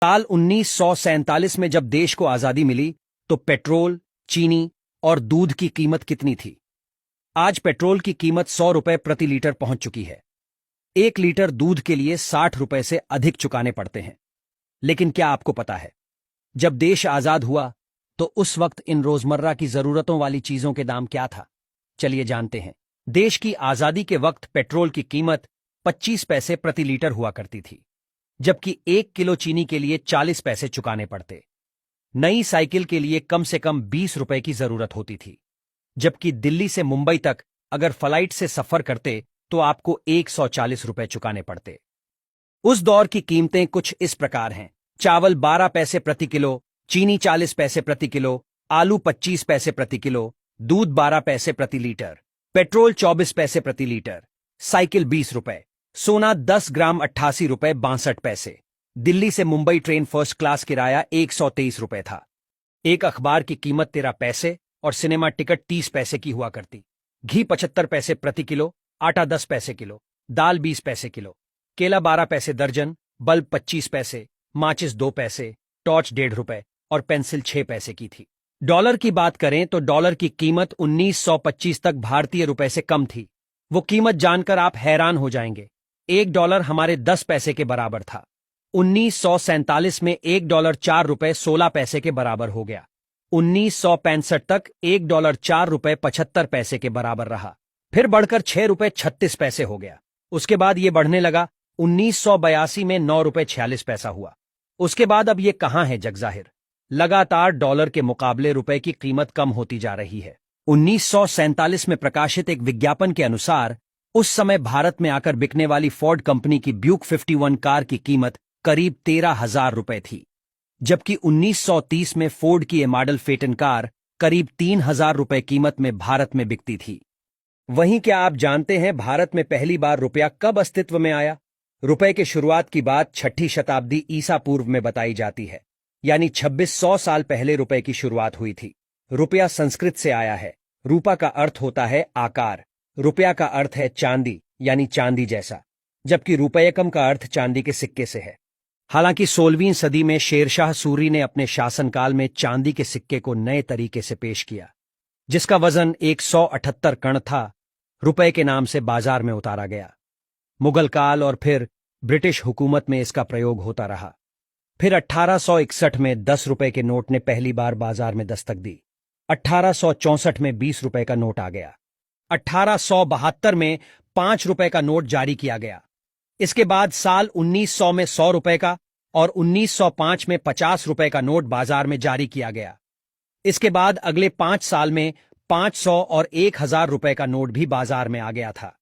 साल 1947 में जब देश को आजादी मिली तो पेट्रोल, चीनी और दूध की कीमत कितनी थी? आज पेट्रोल की कीमत 100 रुपए प्रति लीटर पहुंच चुकी है। 1 लीटर दूध के लिए 60 रुपए से अधिक चुकाने पड़ते हैं। लेकिन क्या आपको पता है, जब देश आजाद हुआ तो उस वक्त इन रोजमर्रा की जरूरतों वाली चीजों के दाम क्या था? चलिए जानते हैं। देश की आजादी के वक्त पेट्रोल की कीमत 25 पैसे प्रति लीटर हुआ करती थी, जबकि 1 किलो चीनी के लिए 40 पैसे चुकाने पड़ते। नई साइकिल के लिए कम से कम 20 रुपए की जरूरत होती थी, जबकि दिल्ली से मुंबई तक अगर फ्लाइट से सफर करते तो आपको 140 रुपए चुकाने पड़ते। उस दौर की कीमतें कुछ इस प्रकार हैं। चावल 12 पैसे प्रति किलो, चीनी 40 पैसे प्रति किलो, आलू 25 पैसे प्रति किलो, दूध 12 पैसे प्रति लीटर, पेट्रोल 24 पैसे प्रति लीटर, साइकिल 20 रुपए, सोना 10 ग्राम 88 रुपए 62 पैसे। दिल्ली से मुंबई ट्रेन फर्स्ट क्लास किराया 123 रुपए था। एक अखबार की कीमत 13 पैसे और सिनेमा टिकट 30 पैसे की हुआ करती। घी 75 पैसे प्रति किलो, आटा 10 पैसे किलो, दाल 20 पैसे किलो, केला 12 पैसे दर्जन, बल्ब 25 पैसे, माचिस 2 पैसे, टॉर्च 1.5 रुपए और पेंसिल 6 पैसे की थी। डॉलर की बात करें तो डॉलर की कीमत 1925 तक भारतीय रुपए से कम थी। वो कीमत जानकर आप हैरान हो जाएंगे। 1 डॉलर हमारे 10 पैसे के बराबर था। 1947 में 1 डॉलर 4 रुपए 16 पैसे के बराबर हो गया। 1965 तक 1 डॉलर 4 रुपए 75 पैसे के बराबर रहा, फिर बढ़कर 6 रुपए 36 पैसे हो गया। उसके बाद ये बढ़ने लगा। 1982 में 9 रुपए 46 पैसा हुआ। उसके बाद अब ये कहां है जगजाहिर। लगातार डॉलर के मुकाबले रुपए की कीमत कम होती जा रही है। 1947 में प्रकाशित एक विज्ञापन के अनुसार उस समय भारत में आकर बिकने वाली फोर्ड कंपनी की ब्यूक 51 कार की कीमत करीब 13,000 रुपए थी, जबकि 1930 में फोर्ड की ये मॉडल फेटन कार करीब 3,000 रुपए कीमत में भारत में बिकती थी। वहीं क्या आप जानते हैं भारत में पहली बार रुपया कब अस्तित्व में आया? रुपए के शुरुआत की बात 6ठी शताब्दी ईसा पूर्व में बताई जाती है, यानी 2600 साल पहले रुपए की शुरुआत हुई थी। रुपया संस्कृत से आया है। रूपा का अर्थ होता है आकार, रुपया का अर्थ है चांदी यानी चांदी जैसा, जबकि रुपयकम का अर्थ चांदी के सिक्के से है। हालांकि 16वीं सदी में शेरशाह सूरी ने अपने शासनकाल में चांदी के सिक्के को नए तरीके से पेश किया, जिसका वजन 178 कण था। रुपए के नाम से बाजार में उतारा गया। मुगल काल और फिर ब्रिटिश हुकूमत में इसका प्रयोग होता रहा। फिर 1861 में 10 रुपए के नोट ने पहली बार बाजार में दस्तक दी। 1864 में 20 रुपए का नोट आ गया। 1872 में 5 रुपए का नोट जारी किया गया। इसके बाद साल 1900 में 100 रुपए का और 1905 में 50 रुपए का नोट बाजार में जारी किया गया। इसके बाद अगले 5 साल में 500 और 1000 रुपए का नोट भी बाजार में आ गया था।